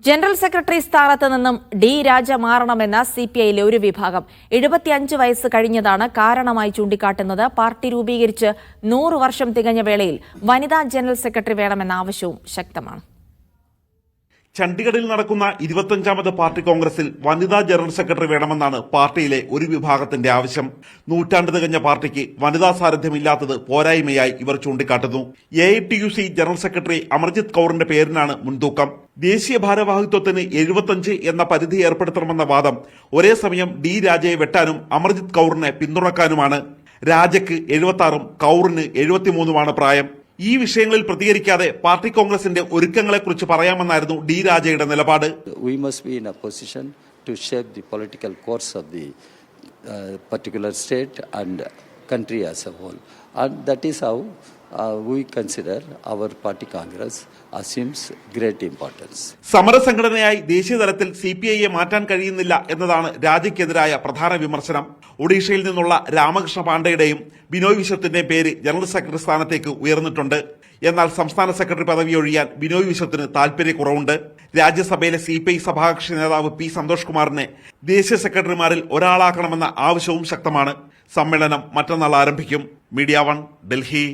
General secretary സ്ഥാനത്ത് നിന്നും D രാജ മാറണമെന്ന സിപിഐയിലെ ഒരു വിഭാഗം 75 വയസ്സ് കഴിഞ്ഞതാണ് കാരണമായി ചൂണ്ടിക്കാട്ടുന്നത്. പാർട്ടി രൂപീകരിച്ച് 100 വർഷം തികഞ്ഞ വേളയിൽ വനിതാ ജനറൽ സെക്രട്ടറി വേണമെന്ന ആവശ്യവും ശക്തമാണ്. ചണ്ഡിഗഡിൽ നടക്കുന്ന 25ാമത് പാർട്ടി കോൺഗ്രസിൽ വനിതാ ജനറൽ സെക്രട്ടറി വേണമെന്നാണ് പാർട്ടിയിലെ ഒരു വിഭാഗത്തിന്റെ ആവശ്യം. നൂറ്റാണ്ട് തികഞ്ഞ പാർട്ടിക്ക് വനിതാ സാന്നിധ്യമില്ലാത്തത് പോരായ്മയായി ഇവർ ചൂണ്ടിക്കാട്ടുന്നു. AITUC ജനറൽ സെക്രട്ടറി അമർജിത് കൌറിന്റെ പേരിനാണ് മുൻതൂക്കം. ദേശീയ ഭാരവാഹിത്വത്തിന് 75 എന്ന പരിധി ഏർപ്പെടുത്തണമെന്ന വാദം ഒരേ സമയം ഡി രാജയെ വെട്ടാനും അമർജിത് കൌറിനെ പിന്തുണക്കാനുമാണ്. രാജയ്ക്ക് 76ഉം കൌറിന് 73ഉമാണ് പ്രായം. ഈ വിഷയങ്ങളിൽ പ്രതികരിക്കാതെ പാർട്ടി കോൺഗ്രസിന്റെ ഒരുക്കങ്ങളെക്കുറിച്ച് പറയാമെന്നായിരുന്നു ഡി രാജയുടെ നിലപാട്. We must be in a position to shape the political course of the particular state and country as a whole, and that is how we consider our party congress assumes great importance. സമരസംഘടനയായി ദേശീയ തലത്തിൽ CPIയെ മാറ്റാൻ കഴിയുന്നില്ല എന്നതാണ് രാജയ്ക്കെതിരായ പ്രധാന വിമർശനം. ഒഡീഷയിൽ നിന്നുള്ള രാമകൃഷ്ണ പാണ്ഡെയുടെയും ബിനോയ് വിശ്വത്തിന്റെയും പേര് ജനറൽ സെക്രട്ടറി സ്ഥാനത്തേക്ക് ഉയർന്നിട്ടുണ്ട്. എന്നാൽ സംസ്ഥാന സെക്രട്ടറി പദവി ഒഴിയാൻ ബിനോയ് വിശ്വത്തിന് താൽപര്യക്കുറവുണ്ട്. രാജ്യസഭയിലെ CPI സഭാകക്ഷി നേതാവ് P സന്തോഷ് കുമാറിനെ ദേശീയ സെക്രട്ടറിമാരിൽ ഒരാളാക്കണമെന്ന ആവശ്യവും ശക്തമാണ്. സമ്മേളനം മറ്റന്നാൾ ആരംഭിക്കും. മീഡിയ 1, ഡൽഹി.